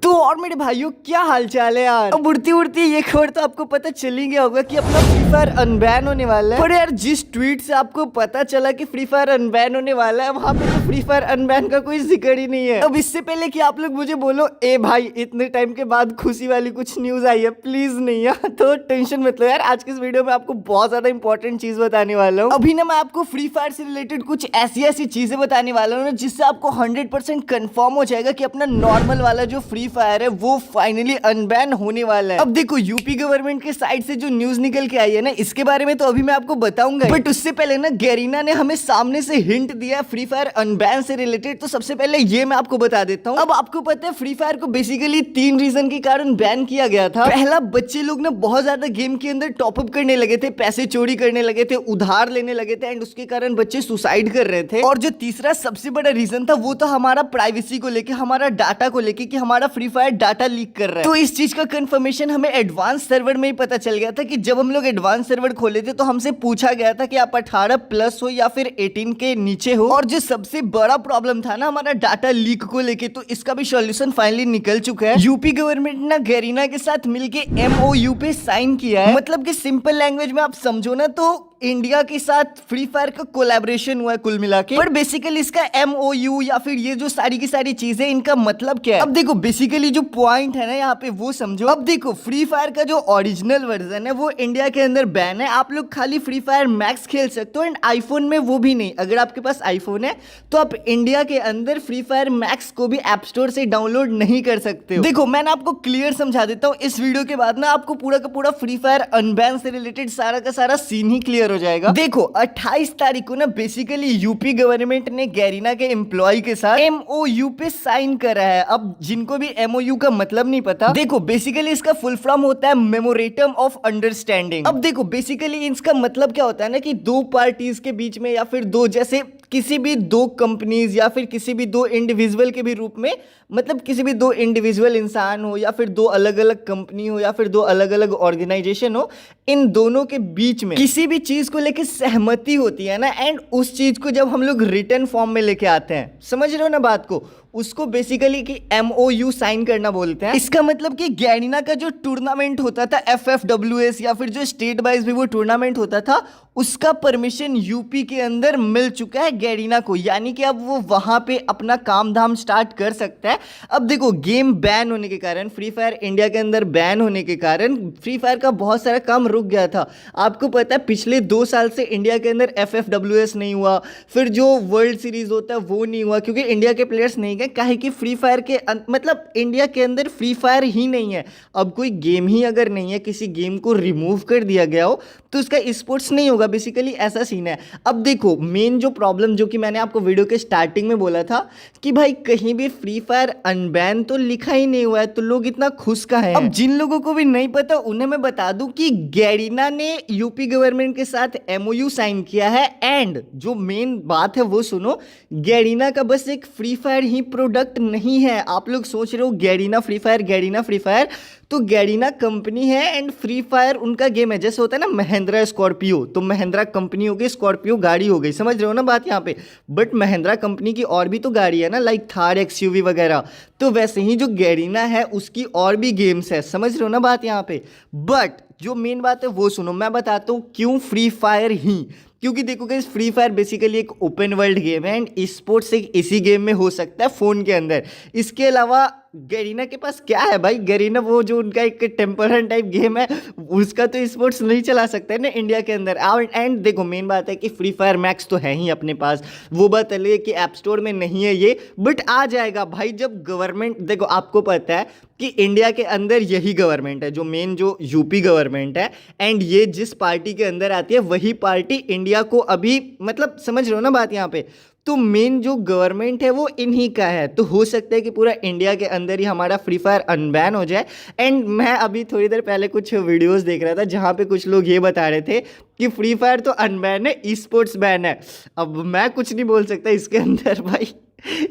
तो और मेरे भाइयों क्या हाल चाल है यार। अब उड़ती उड़ती ये खबर तो आपको पता चल ही गया होगा कि अपना फ्री फायर अनबैन होने वाला है। पर यार जिस ट्वीट से आपको पता चला कि फ्री फायर अनबैन होने वाला है वहां पे तो फ्री फायर अनबैन का कोई जिक्र ही नहीं है। अब इससे पहले कि आप लोग मुझे बोलो ए भाई इतने टाइम के बाद खुशी वाली कुछ न्यूज आई है, प्लीज नहीं यार, तो टेंशन मत लो यार। आज के इस वीडियो में आपको बहुत ज्यादा इंपॉर्टेंट चीज बताने वाला हूँ। अभी ना मैं आपको फ्री फायर से रिलेटेड कुछ ऐसी ऐसी चीजें बताने वाला हूँ जिससे आपको 100% कंफर्म हो जाएगा कि अपना नॉर्मल वाला जो फ्री फायर है वो फाइनली अनबैन होने वाला है। अब देखो यूपी गवर्नमेंट के साइड से जो न्यूज निकल के आई है ना, इसके बारे में तो अभी मैं आपको बताऊंगा, बट उससे पहले ना गैरीना ने हमें सामने से हिंट दिया फ्री फायर अनबैन से रिलेटेड। तो सबसे पहले ये मैं आपको बता देता हूँ। अब आपको पता है फ्री फायर को बेसिकली 3 रीजन के कारण बैन किया गया था। पहला, बच्चे लोग ना बहुत ज्यादा गेम के अंदर टॉपअप करने लगे थे, पैसे चोरी करने लगे थे, उधार लेने लगे थे, एंड उसके कारण बच्चे सुसाइड कर रहे थे। और जो तीसरा सबसे बड़ा रीजन था वो था हमारा प्राइवेसी को लेके, हमारा डाटा को लेके, कि हमारा फ्री फायर डाटा लीक कर रहा है। तो इस चीज का कंफर्मेशन हमें एडवांस सर्वर में ही पता चल गया था कि जब हम लोग एडवांस सर्वर खोले थे तो हमसे पूछा गया था कि आप 18 प्लस हो या फिर 18 के नीचे हो। और जो सबसे बड़ा प्रॉब्लम था ना हमारा डाटा लीक को लेके, तो इसका भी सॉल्यूशन फाइनली निकल चुका है। यूपी गवर्नमेंट ने गैरीना के साथ मिलके MOU पे साइन किया है। मतलब कि सिंपल लैंग्वेज में आप समझो ना तो इंडिया के साथ फ्री फायर का कोलैबोरेशन हुआ है कुल मिला के। पर बेसिकली इसका MOU या फिर ये जो सारी की सारी चीजें, इनका मतलब क्या है? अब देखो बेसिकली जो पॉइंट है ना यहाँ पे वो समझो। अब देखो फ्री फायर का जो ओरिजिनल वर्जन है वो इंडिया के अंदर बैन है। आप लोग खाली फ्री फायर मैक्स खेल सकते हो, एंड आईफोन में वो भी नहीं। अगर आपके पास आईफोन है तो आप इंडिया के अंदर फ्री फायर मैक्स को भी ऐप स्टोर से डाउनलोड नहीं कर सकते हो। देखो मैंने आपको क्लियर समझा देता हूँ, इस वीडियो के बाद ना आपको पूरा का पूरा फ्री फायर अनबैन से रिलेटेड सारा का सारा सीन ही क्लियर हो जाएगा। देखो 28 तारीख को ना बेसिकली यूपी गवर्नमेंट ने गैरीना के एम्प्लॉय के साथ MOU पे साइन करा है। अब जिनको भी MOU का मतलब नहीं पता, देखो बेसिकली इसका फुल फॉर्म होता है मेमोरेंडम ऑफ अंडरस्टैंडिंग। अब देखो बेसिकली इसका मतलब क्या होता है ना कि दो पार्टीज के बीच में या फिर दो जैसे किसी भी दो कंपनीज या फिर किसी भी दो इंडिविजुअल के भी रूप में, मतलब किसी भी दो इंडिविजुअल इंसान हो या फिर दो अलग अलग कंपनी हो या फिर दो अलग अलग ऑर्गेनाइजेशन हो, इन दोनों के बीच में किसी भी चीज को लेकर सहमति होती है ना, एंड उस चीज को जब हम लोग रिटर्न फॉर्म में लेके आते हैं, समझ रहे हो ना बात को, उसको बेसिकली कि MOU साइन करना बोलते हैं। इसका मतलब कि गैरीना का जो टूर्नामेंट होता था FFWS या फिर जो स्टेट वाइज भी वो टूर्नामेंट होता था, उसका परमिशन यूपी के अंदर मिल चुका है गैरीना को, यानी कि अब वो वहां पे अपना काम धाम स्टार्ट कर सकता है। अब देखो गेम बैन होने के कारण, फ्री फायर इंडिया के अंदर बैन होने के कारण फ्री फायर का बहुत सारा काम रुक गया था। आपको पता है पिछले 2 साल से इंडिया के अंदर FFWS नहीं हुआ, फिर जो वर्ल्ड सीरीज होता है वो नहीं हुआ, क्योंकि इंडिया के प्लेयर्स नहीं गए। काहे कि फ्री फायर के मतलब इंडिया के अंदर फ्री फायर ही नहीं है। अब कोई गेम ही अगर नहीं है, किसी गेम को रिमूव कर दिया गया हो तो उसका स्पोर्ट्स नहीं होगा, बेसिकली ऐसा सीन है। अब देखो मेन जो प्रॉब्लम जो कि मैंने आपको वीडियो के स्टार्टिंग में बोला था कि भाई कहीं भी फ्री फायर अनबैन तो लिखा ही नहीं हुआ है, तो लोग इतना खुश का है। अब जिन लोगों को भी नहीं पता उन्हें मैं बता दूं कि गैरीना ने यूपी गवर्नमेंट के साथ MOU साइन किया है, एंड जो मेन बात है वो सुनो, गैरीना का बस एक फ्री फायर ही प्रोडक्ट नहीं है। आप लोग सोच रहे हो Garena free fire, Garena free fire, तो गैरीना कंपनी है एंड फ्री फायर उनका गेम है। जैसे होता है ना महिंद्रा स्कॉर्पियो, तो महिंद्रा कंपनी हो गई, स्कॉर्पियो गाड़ी हो गई, समझ रहे हो ना बात यहाँ पे। बट महिंद्रा कंपनी की और भी तो गाड़ी है ना, लाइक थार XUV वगैरह। तो वैसे ही जो गैरीना है उसकी और भी गेम्स है, समझ रहे हो ना बात यहाँ पे। बट जो मेन बात है वो सुनो, मैं बताता हूँ क्यों फ्री फायर ही। क्योंकि देखो गाइस फ्री फायर बेसिकली एक ओपन वर्ल्ड गेम है, एंड स्पोर्ट्स एक इसी गेम में हो सकता है फोन के अंदर। इसके अलावा गैरीना के पास क्या है भाई, गैरीना वो जो उनका एक टेम्पल रन टाइप गेम है उसका तो स्पोर्ट्स नहीं चला सकता है ना इंडिया के अंदर। एंड देखो मेन बात है कि फ्री फायर मैक्स तो है ही अपने पास, वो बात अलग है कि ऐप स्टोर में नहीं है ये, बट आ जाएगा भाई जब गवर्नमेंट, देखो आपको पता है कि इंडिया के अंदर यही गवर्नमेंट है जो मेन जो यूपी गवर्नमेंट है, एंड ये जिस पार्टी के अंदर आती है वही पार्टी इंडिया को अभी, मतलब समझ रहे हो ना बात यहाँ पे। तो मेन जो गवर्नमेंट है वो इन्हीं का है, तो हो सकता है कि पूरा इंडिया के अंदर ही हमारा फ्री फायर अनबैन हो जाए। एंड मैं अभी थोड़ी देर पहले कुछ वीडियोस देख रहा था जहाँ पे कुछ लोग ये बता रहे थे कि फ्री फायर तो अनबैन है, स्पोर्ट्स बैन है। अब मैं कुछ नहीं बोल सकता इसके अंदर भाई,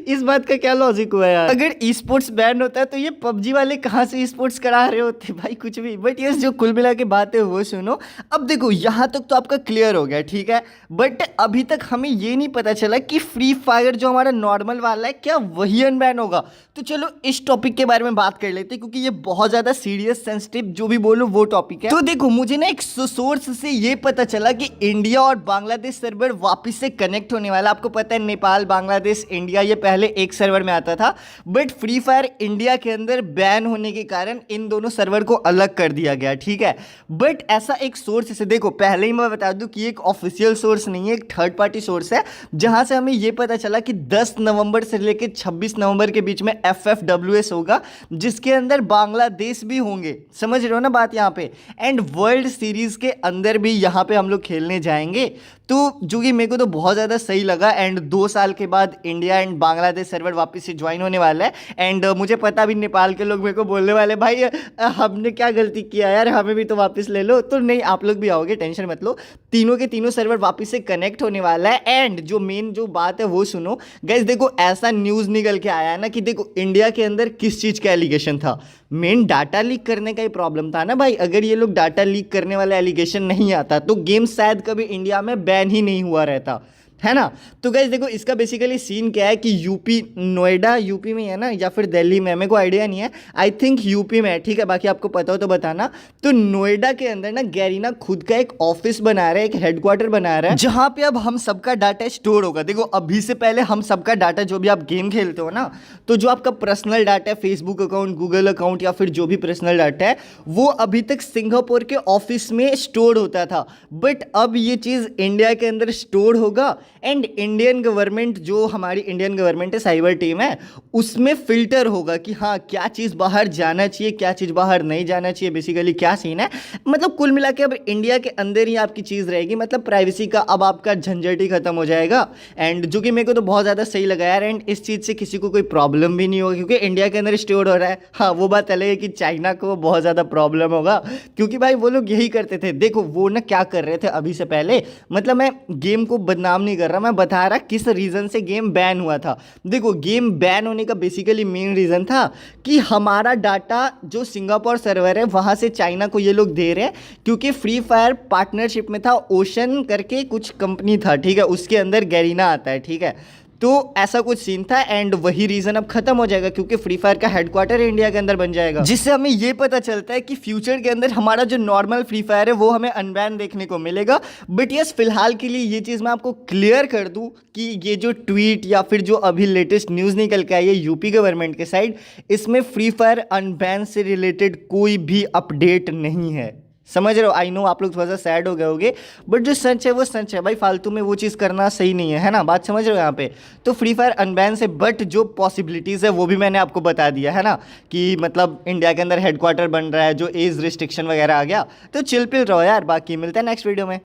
इस बात का क्या लॉजिक हुआ यार? अगर ई स्पोर्ट्स बैन होता है तो ये पबजी वाले कहाँ से ई स्पोर्ट्स करा रहे होते भाई, कुछ भी। बट यस, जो कुल मिला के बात है वो सुनो। अब देखो यहाँ तक तो आपका क्लियर हो गया, ठीक है। बट अभी तक हमें ये नहीं पता चला कि फ्री फायर जो हमारा नॉर्मल वाला है क्या वही अनबैन होगा। तो चलो इस टॉपिक के बारे में बात कर लेते हैं, क्योंकि ये बहुत ज़्यादा सीरियस सेंसिटिव जो भी बोलो वो टॉपिक है। तो देखो मुझे ना एक सोर्स से ये पता चला कि इंडिया और बांग्लादेश सर्वर वापस से कनेक्ट होने वाला। आपको पता है नेपाल, बांग्लादेश, इंडिया ये पहले एक सर्वर में आता था, बट फ्री फायर इंडिया के अंदर बैन होने के कारण इन दोनों सर्वर को अलग कर दिया गया, ठीक है। बट ऐसा एक सोर्स से, देखो पहले ही मैं बता दूं कि एक ऑफिशियल सोर्स नहीं है, एक थर्ड पार्टी सोर्स है, जहां से हमें यह पता चला कि 10 नवंबर से लेकर 26 नवंबर के बीच में FFWS होगा, जिसके अंदर बांग्लादेश भी होंगे। समझ रहे हो ना बात यहाँ पे। एंड वर्ल्ड सीरीज के अंदर भी यहाँ पे हम लोग खेलने जाएंगे, तो जो कि मेरे को तो बहुत ज़्यादा सही लगा। एंड 2 साल के बाद इंडिया एंड बांग्लादेश सर्वर वापस से ज्वाइन होने वाला है। एंड मुझे पता भी नेपाल के लोग मेरे को बोलने वाले, भाई हमने क्या गलती किया यार, हमें भी तो वापस ले लो। तो नहीं, आप लोग भी आओगे, टेंशन मत लो। तीनों के तीनों सर्वर वापस से कनेक्ट होने वाला है। एंड जो मेन जो बात है वो सुनो गाइस, देखो ऐसा न्यूज़ निकल के आया है ना कि देखो इंडिया के अंदर किस चीज़ का एलिगेशन था, मेन डाटा लीक करने का ही प्रॉब्लम था ना भाई। अगर ये लोग डाटा लीक करने वाला एलिगेशन नहीं आता तो गेम शायद कभी इंडिया में बैन ही नहीं हुआ रहता, है ना। तो गाइस देखो इसका बेसिकली सीन क्या है कि यूपी, नोएडा यूपी में है ना, या फिर दिल्ली में, मेरे को आइडिया नहीं है, आई थिंक यूपी में है, ठीक है। बाकी आपको पता हो तो बताना। तो नोएडा के अंदर ना गैरीना खुद का एक ऑफिस बना रहा है, एक हेडक्वार्टर बना रहा है, जहां पे अब हम सबका डाटा स्टोर होगा। देखो अभी से पहले हम सबका डाटा, जो भी आप गेम खेलते हो ना, तो जो आपका पर्सनल डाटा है, फेसबुक अकाउंट, गूगल अकाउंट या फिर जो भी पर्सनल डाटा है, वो अभी तक सिंगापुर के ऑफिस में स्टोर होता था। बट अब ये चीज़ इंडिया के अंदर स्टोर होगा। एंड इंडियन गवर्नमेंट, जो हमारी इंडियन गवर्नमेंट है, साइबर टीम है, उसमें फिल्टर होगा कि हाँ क्या चीज़ बाहर जाना चाहिए, क्या चीज़ बाहर नहीं जाना चाहिए, बेसिकली क्या सीन है। मतलब कुल मिला के अब इंडिया के अंदर ही आपकी चीज़ रहेगी, मतलब प्राइवेसी का अब आपका झंझट ही खत्म हो जाएगा। एंड जो कि मेरे को तो बहुत ज़्यादा सही लगा यार। एंड इस चीज़ से किसी को कोई प्रॉब्लम भी नहीं होगा, क्योंकि इंडिया के अंदर स्टोर हो रहा है। हाँ वो बात अलग है कि चाइना को बहुत ज़्यादा प्रॉब्लम होगा, क्योंकि भाई वो लोग यही करते थे। देखो वो ना क्या कर रहे थे अभी से पहले, मतलब मैं गेम को बदनाम नहीं कर रहा, मैं बता रहा किस रीज़न से गेम बैन हुआ था। देखो गेम बैन होने का बेसिकली मेन रीज़न था कि हमारा डाटा जो सिंगापुर सर्वर है वहाँ से चाइना को ये लोग दे रहे हैं, क्योंकि फ्री फायर पार्टनरशिप में था, ओशन करके कुछ कंपनी था, ठीक है, उसके अंदर गैरीना आता है, ठीक है। तो ऐसा कुछ सीन था। एंड वही रीजन अब खत्म हो जाएगा, क्योंकि फ्री फायर का हेडक्वार्टर इंडिया के अंदर बन जाएगा, जिससे हमें ये पता चलता है कि फ्यूचर के अंदर हमारा जो नॉर्मल फ्री फायर है वो हमें अनबैन देखने को मिलेगा। बट यस, फिलहाल के लिए ये चीज़ मैं आपको क्लियर कर दूं कि ये जो ट्वीट या फिर जो अभी लेटेस्ट न्यूज़ निकल के आई है यूपी गवर्नमेंट के साइड, इसमें फ्री फायर अनबैन से रिलेटेड कोई भी अपडेट नहीं है। समझ रहे हो? आई नो आप लोग थोड़ा सा सैड हो गए होगे, बट जो सच है वो सच है भाई। फालतू में वो चीज़ करना सही नहीं है ना, बात समझ रहे हो यहाँ पे। तो फ्री फायर अनबैन से, बट जो पॉसिबिलिटीज़ है वो भी मैंने आपको बता दिया है ना, कि मतलब इंडिया के अंदर हेडक्वार्टर बन रहा है, जो एज रिस्ट्रिक्शन वगैरह आ गया। तो चिल पिल रहो यार। बाकी मिलता है नेक्स्ट वीडियो में।